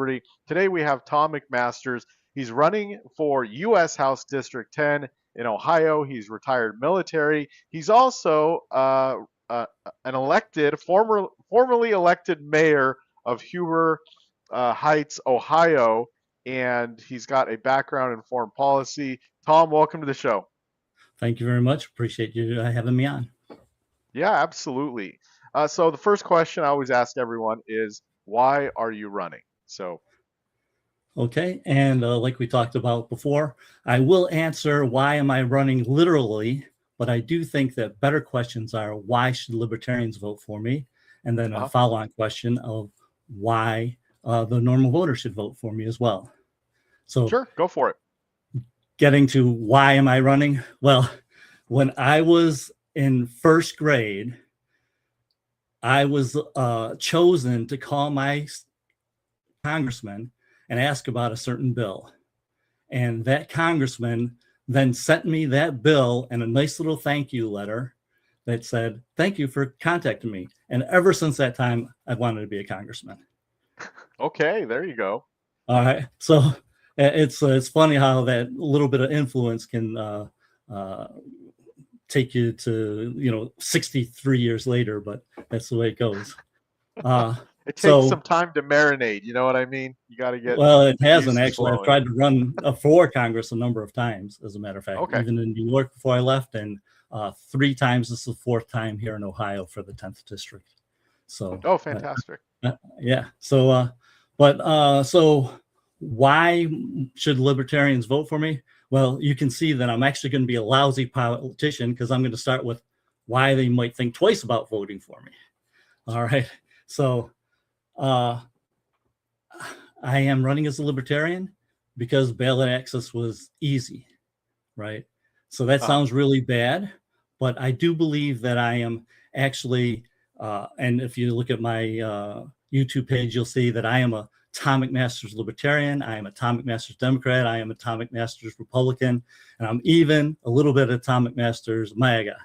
Liberty. Today we have Tom McMasters. He's running for U.S. House District 10 in Ohio. He's retired military. He's also an formerly elected mayor of Huber Heights, Ohio, and he's got a background in foreign policy. Tom, welcome to the show. Thank you very much. Appreciate you having me on. Yeah, absolutely. So the first question I always ask everyone is, why are you running? Okay, and like we talked about before, I will answer why am I running literally, but I do think that better questions are why should libertarians vote for me? And then a follow-on question of why the normal voter should vote for me as well. So sure, go for it. Getting to why am I running? Well, when I was in first grade, I was chosen to call my congressman and ask about a certain bill. And that congressman then sent me that bill and a nice little thank you letter that said, thank you for contacting me. And ever since that time, I've wanted to be a congressman. Okay, there you go. All right. So it's funny how that little bit of influence can take you to, 63 years later, but that's the way it goes. It takes some time to marinate. You know what I mean? You got to get. Well, it hasn't actually. I've tried to run for Congress a number of times, as a matter of fact, even in New York before I left, and 3 times. This is the 4th time here in Ohio for the 10th district. So. Oh, fantastic. Yeah. So, so why should libertarians vote for me? Well, you can see that I'm actually going to be a lousy politician because I'm going to start with why they might think twice about voting for me. All right. So. I am running as a libertarian because ballot access was easy, right? So that sounds really bad, but I do believe that I am actually, and if you look at my YouTube page, you'll see that I am a Tom McMasters libertarian, I am a Tom McMasters Democrat, I am a Tom McMasters Republican, and I'm even a little bit of Tom McMasters MAGA,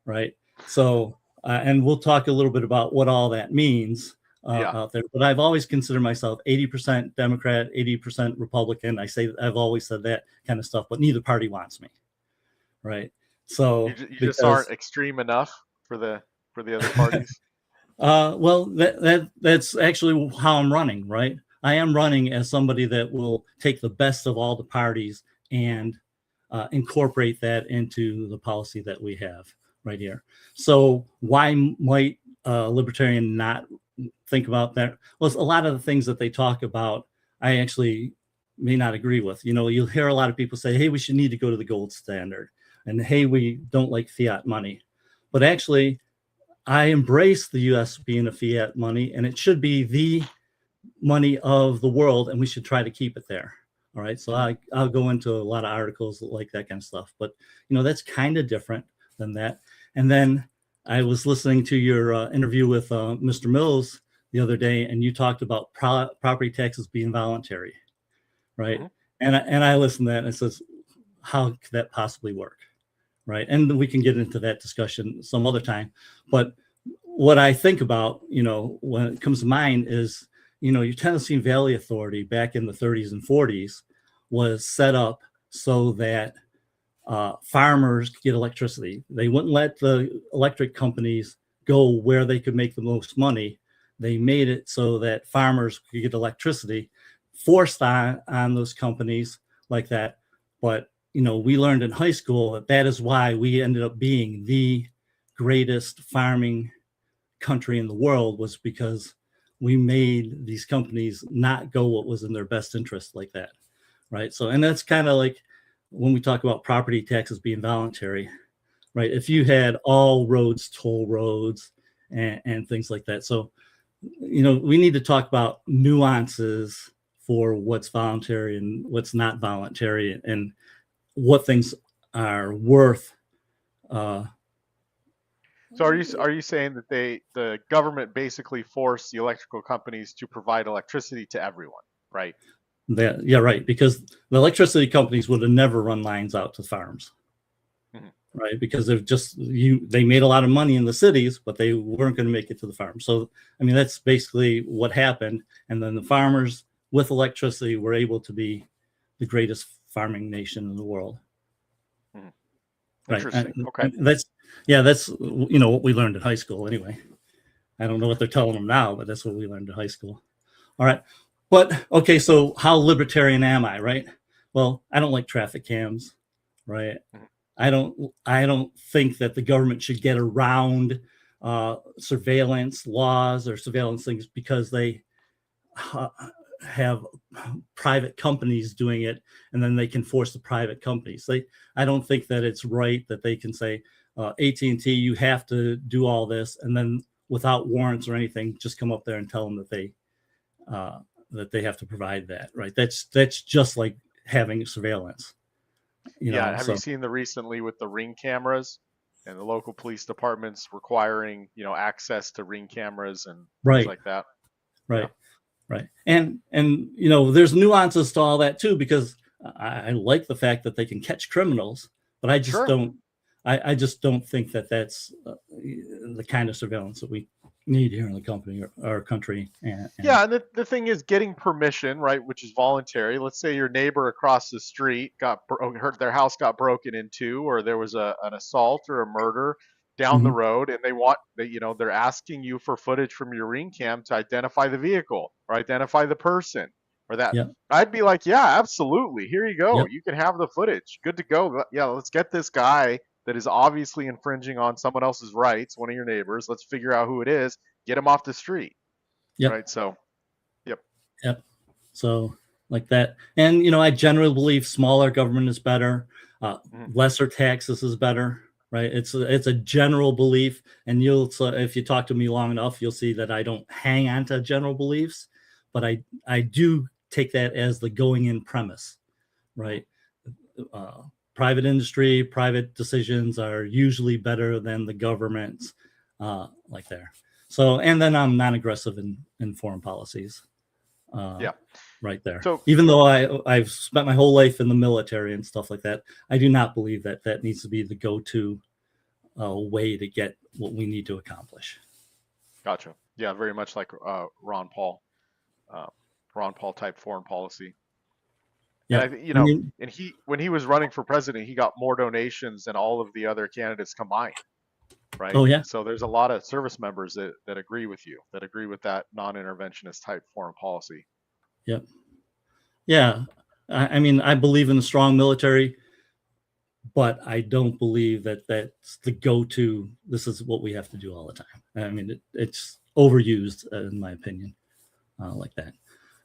right? So, and we'll talk a little bit about what all that means. Out there, but I've always considered myself 80% Democrat, 80% Republican. I've always said that kind of stuff, but neither party wants me, right? So you just aren't extreme enough for the other parties. Well, that's actually how I'm running, right? I am running as somebody that will take the best of all the parties and incorporate that into the policy that we have right here. So why might a libertarian not think about that? Well, a lot of the things that they talk about, I actually may not agree with. You'll hear a lot of people say, hey, we should need to go to the gold standard. And hey, we don't like fiat money. But actually, I embrace the US being a fiat money, and it should be the money of the world, and we should try to keep it there. All right. So I'll go into a lot of articles like that kind of stuff. But, that's kind of different than that. And then I was listening to your interview with Mr. Mills the other day, and you talked about property taxes being voluntary, right? And I listened to that, and it says, how could that possibly work, right? And we can get into that discussion some other time. But what I think about, when it comes to mind is, your Tennessee Valley Authority back in the 30s and 40s was set up so that farmers could get electricity. They wouldn't let the electric companies go where they could make the most money. They made it so that farmers could get electricity, forced on those companies like that. But, we learned in high school that is why we ended up being the greatest farming country in the world, was because we made these companies not go what was in their best interest like that, right? So, and that's kind of like, when we talk about property taxes being voluntary, right? If you had all roads, toll roads, and things like that. So, we need to talk about nuances for what's voluntary and what's not voluntary, and what things are worth. So are you saying that the government basically forced the electrical companies to provide electricity to everyone, right? Yeah, right. Because the electricity companies would have never run lines out to farms, right? Because they made a lot of money in the cities, but they weren't going to make it to the farm. So, that's basically what happened. And then the farmers with electricity, we're able to be the greatest farming nation in the world. Mhm. Right. Interesting. Okay. And that's what we learned in high school anyway. I don't know what they're telling them now, but that's what we learned in high school. All right. But okay, so how libertarian am I, right? Well, I don't like traffic cams, right? Mhm. I don't think that the government should get around surveillance laws or surveillance things because they have private companies doing it, and then they can force the private companies. I don't think that it's right that they can say, AT&T, you have to do all this, and then without warrants or anything, just come up there and tell them that they have to provide that. Right? That's just like having surveillance. Yeah. Have you So seen the recently with the Ring cameras and the local police departments requiring, access to Ring cameras and things right, like that? Yeah. right. Right. And there's nuances to all that too, because I like the fact that they can catch criminals, but I just Sure. don't think that that's the kind of surveillance that we need here in the company or our country. And Yeah, and the thing is getting permission, right, which is voluntary. Let's say your neighbor across the street heard their house got broken into, or there was an assault or a murder down the Mhm. road, and they're asking you for footage from your ring cam to identify the vehicle or identify the person or that. Yep. I'd be like, yeah, absolutely. Here you go. Yep. You can have the footage. Good to go. Yeah, let's get this guy that is obviously infringing on someone else's rights, one of your neighbors. Let's figure out who it is. Get him off the street. Yep. Right. So, yep. Yep. So like that. And, I generally believe smaller government is better. Mhm. Lesser taxes is better. Right. It's a general belief. And if you talk to me long enough, you'll see that I don't hang on to general beliefs, but I do take that as the going in premise. Right. Private industry, private decisions are usually better than the government's like there. So, and then I'm non-aggressive in foreign policies. Yeah. Right there. So, Even though I've spent my whole life in the military and stuff like that, I do not believe that needs to be the go-to way to get what we need to accomplish. gotcha. Yeah, very much like Ron Paul, uh, Ron Paul type foreign policy. And I Yep. think, I mean, and when he was running for president, he got more donations than all of the other candidates combined, right? oh yeah. So there's a lot of service members that agree with you, that agree with that non-interventionist type foreign policy. Yep. Yeah. I mean, I believe in a strong military, but I don't believe that that's the go-to. This is what we have to do all the time. I mean, it's overused, in my opinion, like that.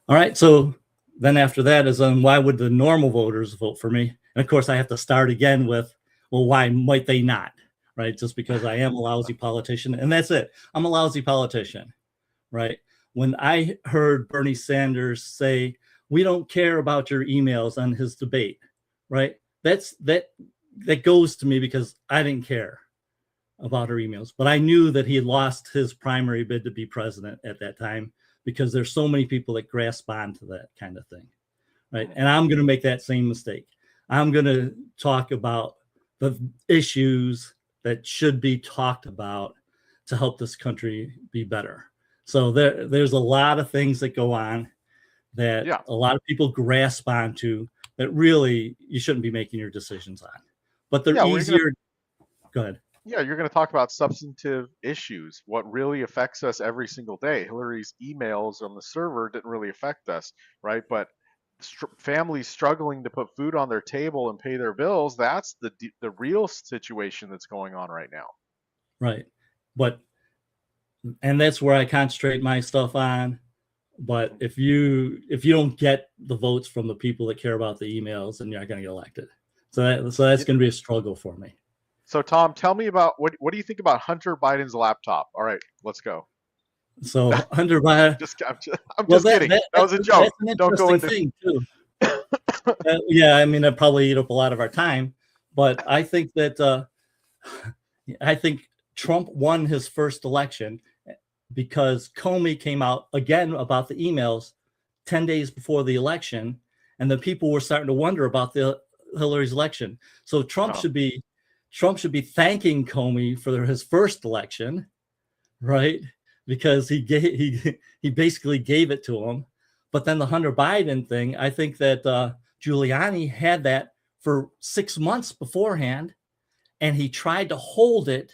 All right. So then after that is why would the normal voters vote for me? And of course, I have to start again with, well, why might they not? Right? Just because I am a lousy politician, and that's it. I'm a lousy politician, right? When I heard Bernie Sanders say, "We don't care about your emails" on his debate, right? That goes to me because I didn't care about her emails, but I knew that he had lost his primary bid to be president at that time because there's so many people that grasp onto that kind of thing, right? And I'm going to make that same mistake. I'm going to talk about the issues that should be talked about to help this country be better. So there's a lot of things that go on that Yeah. a lot of people grasp onto that really you shouldn't be making your decisions on. But they're Yeah, easier. Go ahead. yeah, you're going to talk about substantive issues, what really affects us every single day. Hillary's emails on the server didn't really affect us, right? But families struggling to put food on their table and pay their bills, that's the real situation that's going on right now. Right. But and that's where I concentrate my stuff on. But if you don't get the votes from the people that care about the emails, then you're not going to get elected. So that's going to be a struggle for me. So Tom, tell me about what do you think about Hunter Biden's laptop? All right, let's go. So Hunter Biden, I'm well, just kidding. That was a joke. that's an Don't go interesting into. thing too. Yeah, I mean, that probably eat up a lot of our time, but I think that I think Trump won his first election because Comey came out again about the emails 10 days before the election, and the people were starting to wonder about the Hillary's election. So Trump should be thanking Comey for his first election, right? Because he basically gave it to him. But then the Hunter Biden thing, I think that Giuliani had that for 6 months beforehand, and he tried to hold it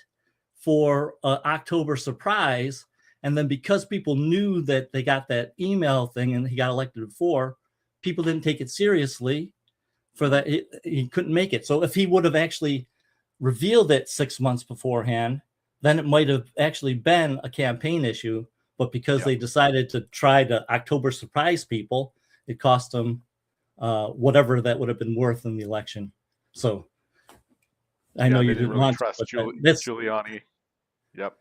for October surprise. And then because people knew that they got that email thing and he got elected before, people didn't take it seriously for that. He couldn't make it. So if he would have actually revealed it 6 months beforehand, then it might have actually been a campaign issue. But because they decided to try to October surprise people, it cost them whatever that would have been worth in the election. So I know you didn't didn't really want trust to, but Giuliani. Yep.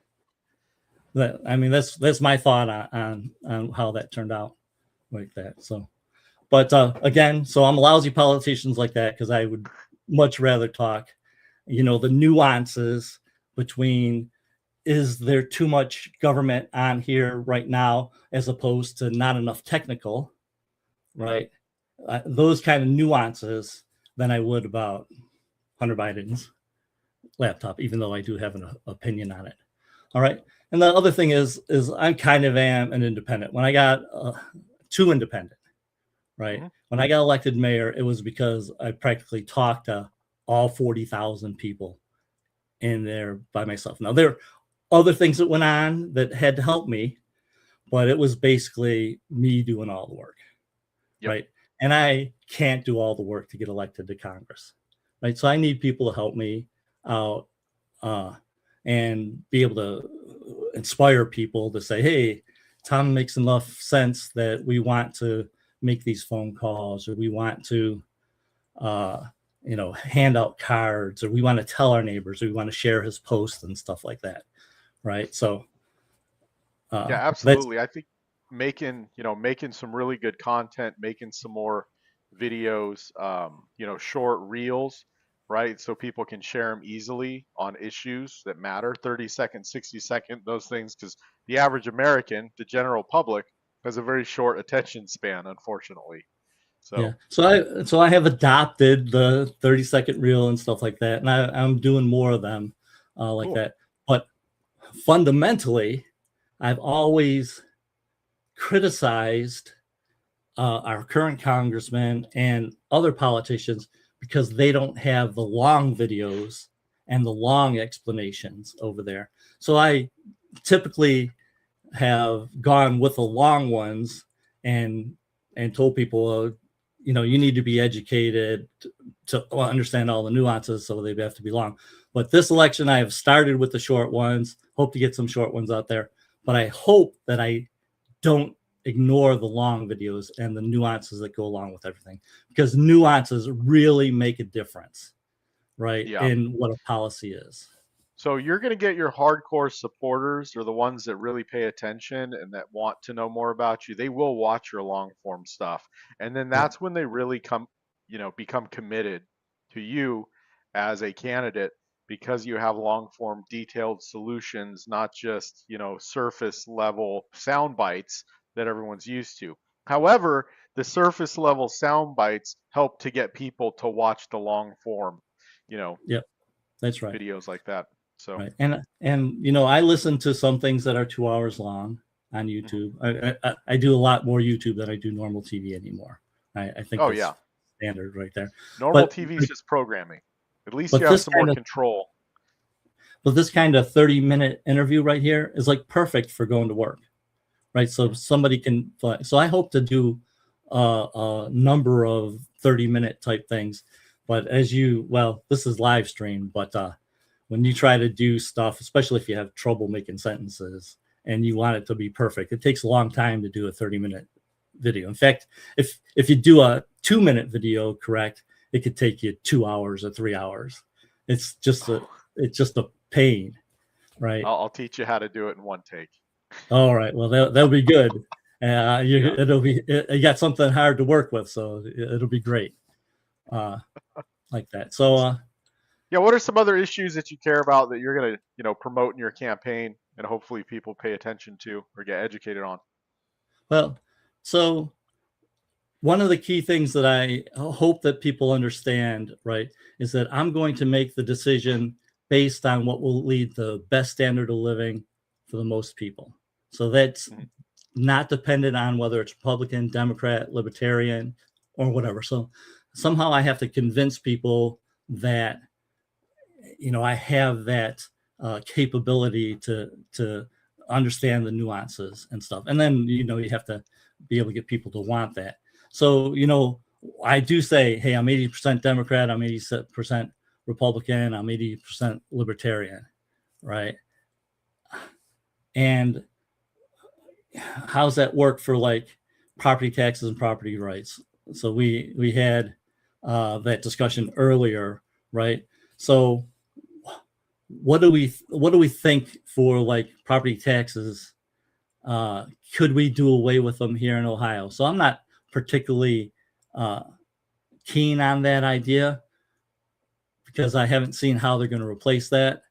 I mean, that's my thought on how that turned out like that. So, but again, so I'm a lousy politicians like that because I would much rather talk, the nuances between, is there too much government on here right now as opposed to not enough technical, right? Those kind of nuances than I would about Hunter Biden's laptop, even though I do have an opinion on it. All right. And the other thing is I kind of am an independent. When I got too independent, right? Mm-hmm. When I got elected mayor, it was because I practically talked to all 40,000 people in there by myself. Now, there are other things that went on that had to help me, but it was basically me doing all the work, right? And I can't do all the work to get elected to Congress, right? So I need people to help me out and be able to inspire people to say, hey, Tom makes enough sense that we want to make these phone calls, or we want to hand out cards, or we want to tell our neighbors, or we want to share his posts and stuff like that, right? So absolutely. I think making some really good content, making some more videos, short reels, right? So people can share them easily on issues that matter, 30-second, 60-second, those things, because the average American, the general public, has a very short attention span, unfortunately. So I have adopted the 30-second reel and stuff like that, and I'm doing more of them like that. But fundamentally, I've always criticized our current congressmen and other politicians because they don't have the long videos and the long explanations over there. So I typically have gone with the long ones and told people, you need to be educated to understand all the nuances, so they have to be long. But this election, I have started with the short ones, hope to get some short ones out there, but I hope that I don't ignore the long videos and the nuances that go along with everything, because nuances really make a difference, right, in what a policy is. So you're going to get your hardcore supporters, or the ones that really pay attention and that want to know more about you. They will watch your long form stuff. And then that's when they really become committed to you as a candidate, because you have long form detailed solutions, not just, surface level sound bites that everyone's used to. However, the surface level sound bites help to get people to watch the long form, that's right, videos like that. So right. And I listen to some things that are 2 hours long on YouTube. I do a lot more YouTube than I do normal TV anymore. I think that's standard right there. Normal TV is just programming. At least you have some more control. But this kind of 30-minute interview right here is like perfect for going to work, right? So somebody can. So I hope to do a number of 30-minute type things. But this is live stream, but when you try to do stuff, especially if you have trouble making sentences and you want it to be perfect, it takes a long time to do a 30-minute video. In fact, if you do a 2-minute video correct, it could take you 2 hours or 3 hours. It's just a pain, right? I'll teach you how to do it in one take. All right. Well, that'll be good. You got something hard to work with, so it'll be great. Like that. So what are some other issues that you care about that you're going to, promote in your campaign, and hopefully people pay attention to or get educated on? Well, so one of the key things that I hope that people understand, right, is that I'm going to make the decision based on what will lead to the best standard of living for the most people. So that's not dependent on whether it's Republican, Democrat, Libertarian, or whatever. So somehow I have to convince people that, I have that capability to understand the nuances and stuff. And then, you have to be able to get people to want that. So, I do say, hey, I'm 80% Democrat, I'm 80% Republican, I'm 80% Libertarian, right? And how's that work for like property taxes and property rights? So we had that discussion earlier, right? So what do we think for like property taxes? Could we do away with them here in Ohio? So I'm not particularly keen on that idea because I haven't seen how they're going to replace that.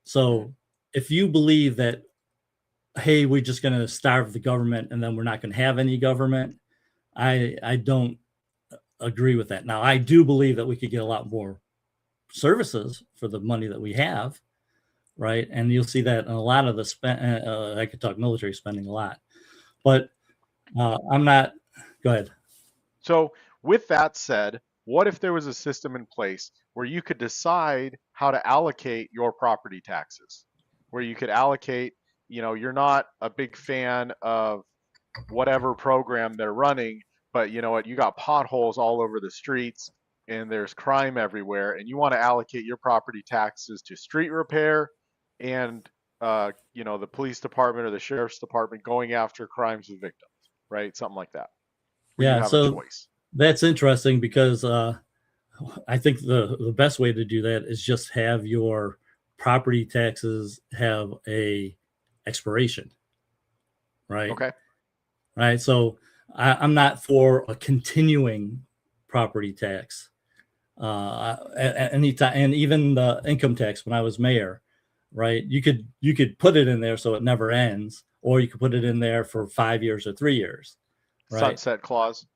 So if you believe that, hey, we're just going to starve the government and then we're not going to have any government, I don't agree with that. Now, I do believe that we could get a lot more services for the money that we have, right? And you'll see that in a lot of the I could talk military spending a lot, but I'm not. Go ahead. So, with that said, what if there was a system in place where you could decide how to allocate your property taxes? Where you could allocate, you're not a big fan of whatever program they're running, but you know what, you got potholes all over the streets and there's crime everywhere, and you want to allocate your property taxes to street repair and the police department or the sheriff's department going after crimes with victims, right? Something like that, where you Yeah, have a so choice. that's interesting because I think the best way to do that is just have your property taxes have a expiration, right? Okay. Right. So I'm not for a continuing property tax. Anytime, and even the income tax when I was mayor, right? You could put it in there so it never ends, or you could put it in there for 5 years or 3 years, right? Sunset clause.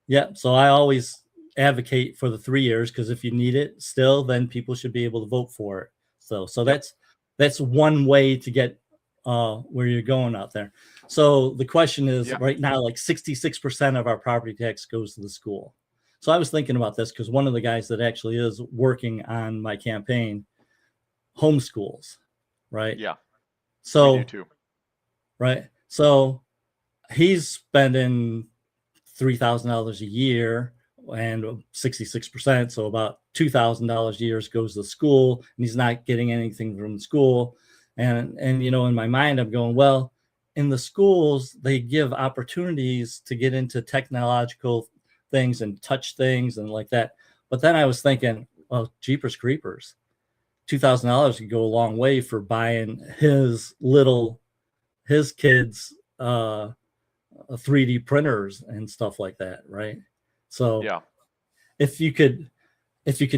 Yeah. So I always advocate for the 3 years because if you need it still, then people should be able to vote for it. So Yep. that's one way to get where you're going out there. So the question is, Yep. right now, like 66% of our property tax goes to the school. So I was thinking about this because one of the guys that actually is working on my campaign homeschools, right? Yeah. We do So, too. right. So he's spending $3,000 a year and 66%. So about $2,000 a year goes to school, and he's not getting anything from the school. And in my mind, I'm going, well, in the schools, they give opportunities to get into technological things and touch things and like that. But then I was thinking, well, jeepers creepers, $2,000 could go a long way for buying his kids 3D printers and stuff like that, right? So Yeah. if you could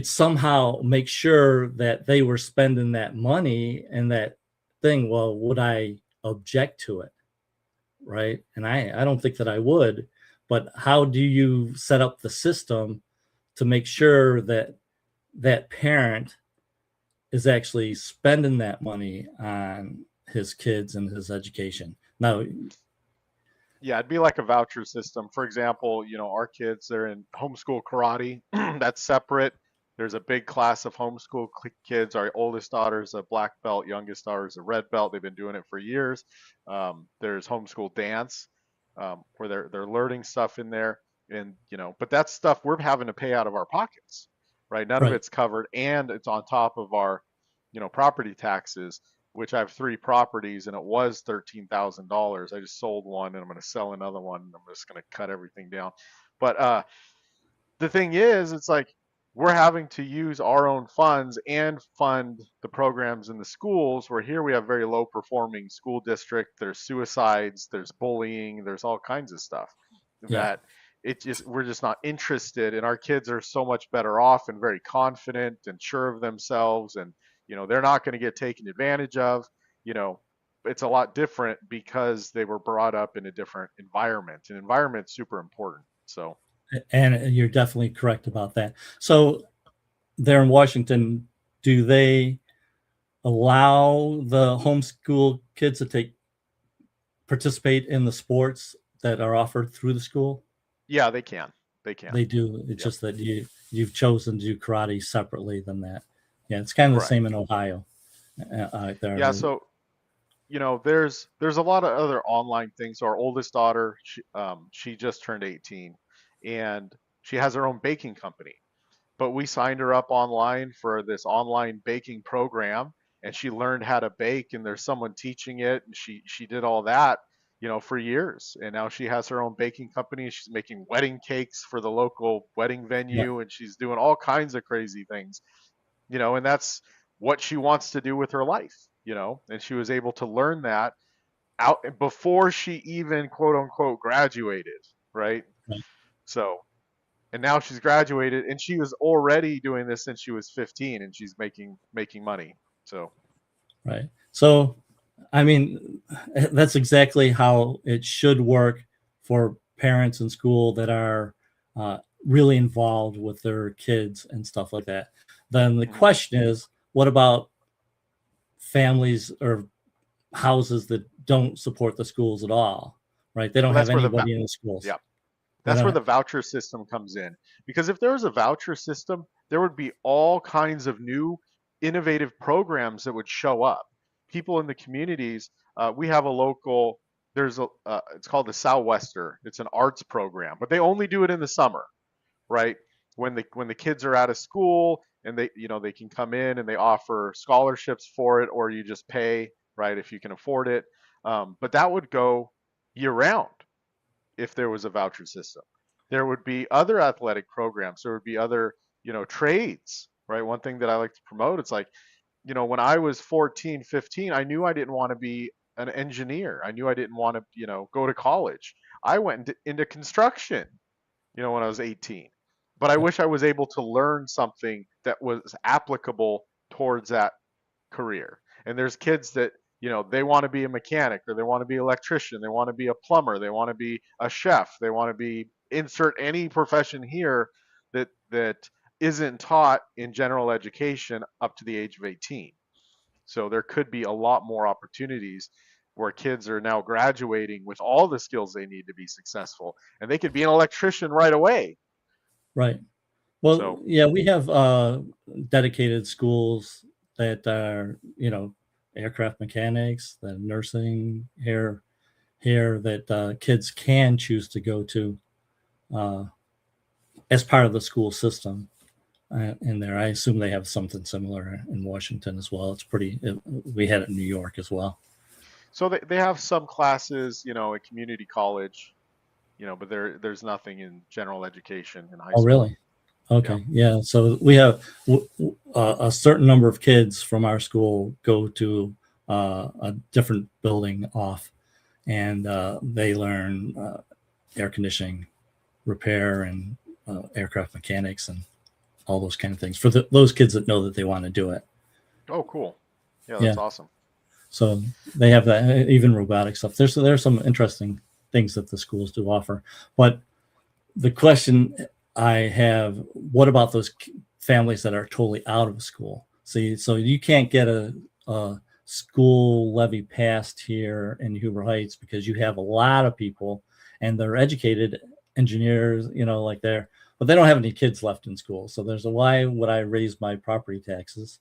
somehow make sure that they were spending that money and that thing, well, would I object to it? Right. And I don't think that I would, but how do you set up the system to make sure that that parent is actually spending that money on his kids and his education? Now, Yeah, it'd be like a voucher system. For example, our kids, they're in homeschool karate. That's separate. There's a big class of homeschool kids. Our oldest daughter's a black belt, youngest daughter's a red belt. They've been doing it for years. There's homeschool dance, where they're learning stuff in there, and but that's stuff we're having to pay out of our pockets, right? None of right. it's covered, and it's on top of our, property taxes, which I have 3 properties, and it was $13,000. I just sold one and I'm going to sell another one. And I'm just going to cut everything down. But the thing is, it's like we're having to use our own funds and fund the programs in the schools, where here we have very low performing school district. There's suicides, there's bullying, there's all kinds of stuff Yeah. that we're just not interested, and our kids are so much better off and very confident and sure of themselves, and they're not going to get taken advantage of. you know it's a lot different because they were brought up in a different environment, and environment's super important. So And you're definitely correct about that. So there in Washington, do they allow the homeschool kids to take participate in the sports that are offered through the school? Yeah, they can. They can. They do. It's Yep. just that you've chosen to do karate separately than that. Yeah, it's kind of the same Correct. in Ohio. Yeah. There, So there's a lot of other online things. So our oldest daughter, she just turned 18, and she has her own baking company. But we signed her up online for this online baking program, and she learned how to bake, and there's someone teaching it, and she did all that, for years. And now she has her own baking company. She's making wedding cakes for the local wedding right, venue, and she's doing all kinds of crazy things, and that's what she wants to do with her life, and she was able to learn that out before she even quote unquote graduated, right? right, So, and now she's graduated, and she was already doing this since she was 15, and she's making money. So right. So, I mean, that's exactly how it should work for parents in school that are really involved with their kids and stuff like that. Then the mhm. question is, what about families or houses that don't support the schools at all? Right? They don't Well, have that's where the anybody in the schools. yeah, They that's don't where have, the voucher system comes in. Because if there was a voucher system, there would be all kinds of new innovative programs that would show up. People in the communities, we have a local. There's a. It's called the Southwester. It's an arts program, but they only do it in the summer, right? When the kids are out of school, and they can come in, and they offer scholarships for it, or you just pay, right, if you can afford it. But that would go year round if there was a voucher system. There would be other athletic programs. There would be other, trades, right? One thing that I like to promote, it's like, when I was 14, 15, I knew I didn't want to be an engineer. I knew I didn't want to, go to college. I went into construction, when I was 18. But I wish I was able to learn something that was applicable towards that career. And there's kids that, they want to be a mechanic, or they want to be an electrician, they want to be a plumber, they want to be a chef, they want to be insert any profession here that isn't taught in general education up to the age of 18. So there could be a lot more opportunities where kids are now graduating with all the skills they need to be successful, and they could be an electrician right away. right. Well, So yeah, we have dedicated schools that are, aircraft mechanics, the nursing here that kids can choose to go to uh, as part of the school system in there. I assume they have something similar in Washington as well. We had it in New York as well. so they have some classes, at community college, but there's nothing in general education in high Oh, school. really? Yeah. Okay. Yeah. So we have a certain number of kids from our school go to a different building off, and they learn air conditioning repair and aircraft mechanics and all those kind of things for those kids that know that they want to do it. Oh, cool. Yeah, Yeah. that's awesome. So they have that, even robotic stuff. There's some interesting things that the schools do offer. But the question I have, what about those families that are totally out of school? See, so you can't get a school levy passed here in Huber Heights because you have a lot of people and they're educated engineers, like but they don't have any kids left in school. So there's a why would I raise my property taxes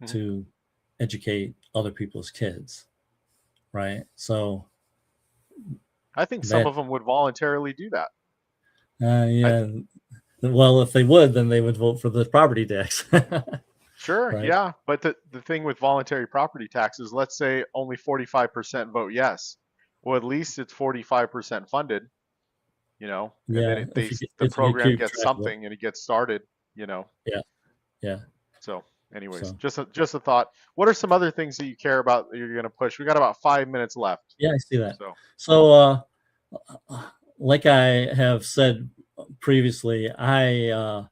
Mhm. to educate other people's kids, right? So I think some that, of them would voluntarily do that. I yeah, well, if they would, then they would vote for the property tax, Sure, right? yeah, but the thing with voluntary property taxes, let's say only 45% vote yes. Well, at least it's 45% funded, and then Yeah, the if you could program keep gets track of it, something and it gets started, you know. yeah, yeah. So, anyways, So just a thought. What are some other things that you care about that you're going to push? We got about 5 minutes left. yeah, I see that. So, So, like I have said previously, I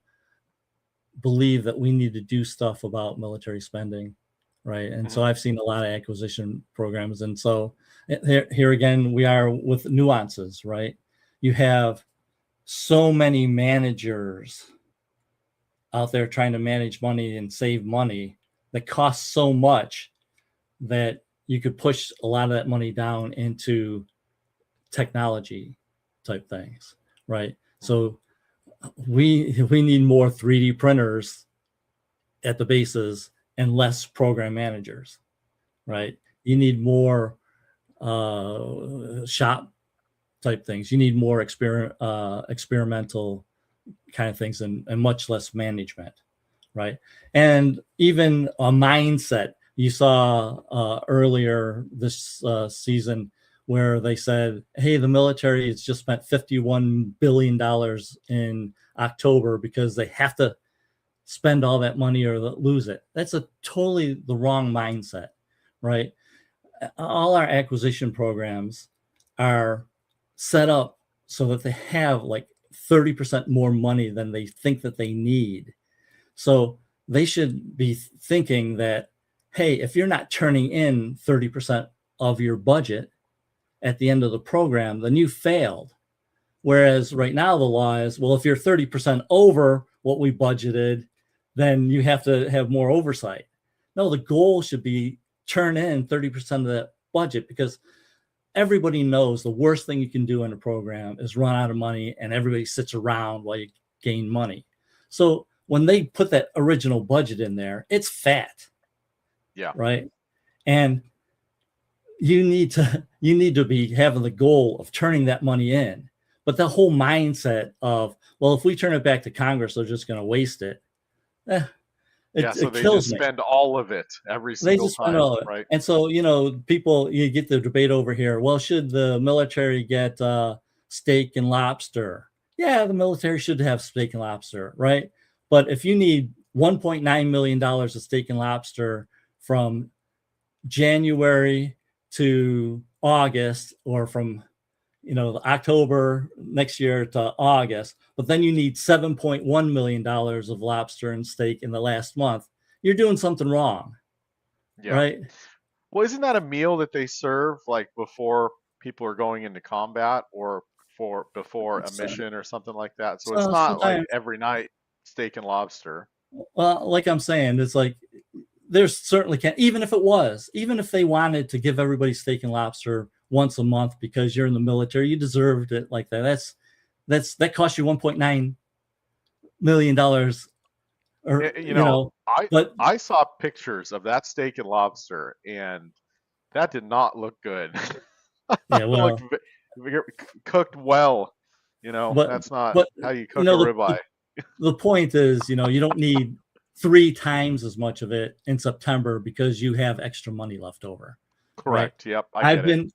believe that we need to do stuff about military spending, right? And so mhm. I've seen a lot of acquisition programs, and so here again we are with nuances, right? You have so many managers out there trying to manage money and save money that costs so much that you could push a lot of that money down into technology type things, right? So we need more 3D printers at the bases and less program managers, right? You need more shop type things. You need more experimental kind of things and much less management, right? And even a mindset. You saw earlier this season where they said, hey, the military has just spent $51 billion in October because they have to spend all that money or lose it. That's a totally the wrong mindset, right? All our acquisition programs are set up so that they have like 30% more money than they think that they need. So they should be thinking that, hey, if you're not turning in 30% of your budget at the end of the program, then you failed. Whereas right now the law is, well, if you're 30% over what we budgeted, then you have to have more oversight. No, the goal should be turn in 30% of that budget, because everybody knows the worst thing you can do in a program is run out of money and everybody sits around while you gain money. So when they put that original budget in there, it's fat. Yeah. Right. And you need to be having the goal of turning that money in. But the whole mindset of, well, if we turn it back to Congress, they're just going to waste it. So It they just kills me. spend all of it every They single just spend time, all of it. right? And so, people, you get the debate over here. Well, should the military get steak and lobster? Yeah, the military should have steak and lobster, right? But if you need $1.9 million of steak and lobster from January to August, or from October next year to August, but then you need $7.1 million of lobster and steak in the last month, you're doing something wrong, Yeah. right? Well, isn't that a meal that they serve like before people are going into combat, or before a So, mission or something like that? So it's so not like sometimes, every night steak and lobster. well, like I'm saying, it's like there's certainly can't, even if they wanted to give everybody steak and lobster once a month because you're in the military, you deserved it like that. That cost you $1.9 million, or I but I saw pictures of that steak and lobster, and that did not look good. yeah, It looked well, cooked well. but That's not but how you cook a ribeye. the point is, you don't need 3 times as much of it in September because you have extra money left over, right? Correct. Yep, I I've get it. been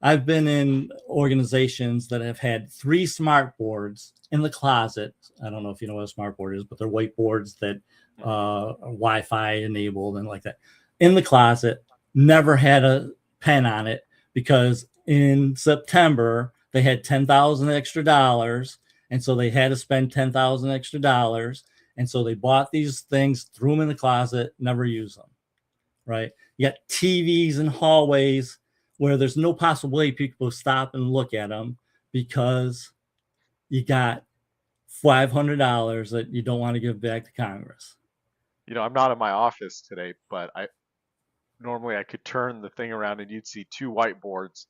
I've been in organizations that have had 3 smart boards in the closet. I don't know if you know what a smart board is, but they're whiteboards that Mhm. are Wi-Fi enabled and like that, in the closet. Never had a pen on it because in September they had 10,000 extra dollars, and so they had to spend 10,000 extra dollars, and so they bought these things, threw them in the closet, never use them. Right? You got TVs in hallways where there's no possible way people stop and look at them because you got $500 that you don't want to give back to Congress. I'm not in my office today, but I could turn the thing around and you'd see two whiteboards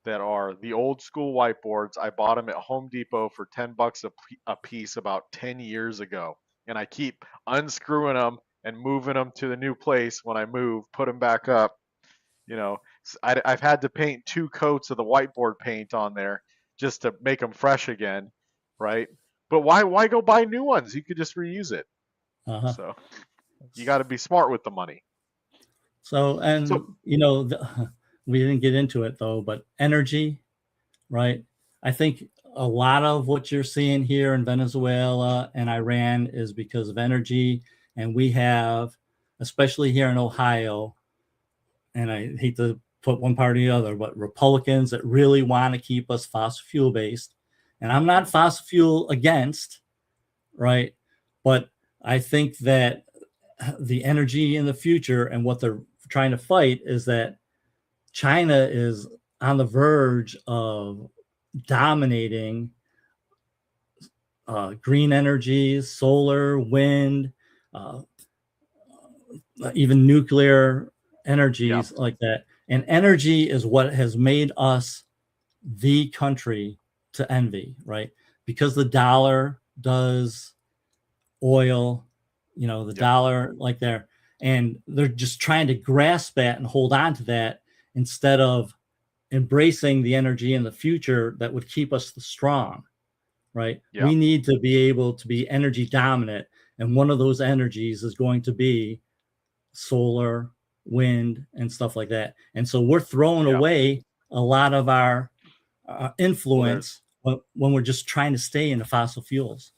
that are the old school whiteboards. I bought them at Home Depot for $10 a piece about 10 years ago. And I keep unscrewing them and moving them to the new place. When I move, put them back up. I've had to paint 2 coats of the whiteboard paint on there just to make them fresh again, right? But why go buy new ones? You could just reuse it. Uh-huh. So you got to be smart with the money. So, So and we didn't get into it though, but energy, right? I think a lot of what you're seeing here in Venezuela and Iran is because of energy. And we have, especially here in Ohio, and I hate to put one party or the other, but Republicans that really want to keep us fossil fuel based. And I'm not fossil fuel against, right? But I think that the energy in the future and what they're trying to fight is that China is on the verge of dominating green energies, solar, wind, uh, even nuclear yeah, energies like that. And energy is what has made us the country to envy, right? Because the dollar does oil, the Yep. dollar like there, and they're just trying to grasp that and hold on to that instead of embracing the energy in the future that would keep us strong, right? Yeah. We need to be able to be energy dominant, and one of those energies is going to be solar, wind, and stuff like that. And so we're throwing Yeah. away a lot of our Well, there's influence when we're just trying to stay in the fossil fuels.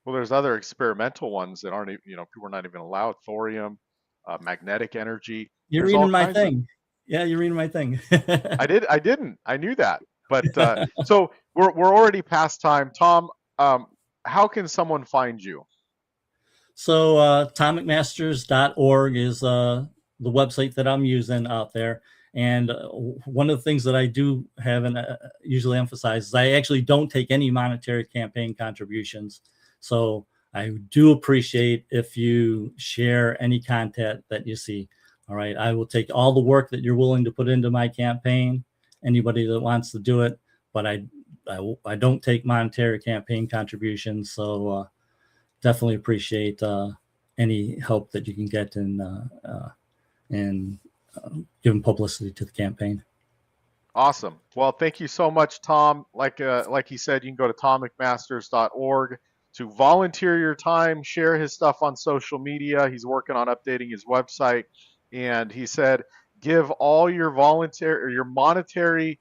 there's other experimental ones that aren't people are not even allowed. Thorium, magnetic energy. You're There's all reading my kinds of. thing. Yeah, you're reading my thing. I didn't. I knew that. But so we're already past time. Tom, um, how can someone find you? So tommcmasters.org is the website that I'm using out there. And one of the things that I do have and usually emphasize is I actually don't take any monetary campaign contributions. So I do appreciate if you share any content that you see. All right. I will take all the work that you're willing to put into my campaign, anybody that wants to do it, but I don't take monetary campaign contributions. So definitely appreciate any help that you can get in giving publicity to the campaign. Awesome. Well, thank you so much, Tom. Like he said, you can go to tommcmasters.org to volunteer your time, share his stuff on social media. He's working on updating his website, and he said give all your volunteer or your monetary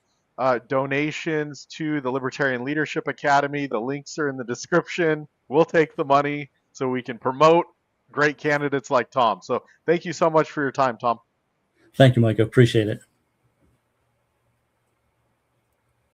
donations to the Libertarian Leadership Academy. The links are in the description. We'll take the money so we can promote great candidates like Tom. So thank you so much for your time, Tom. Thank you, Mike. I appreciate it.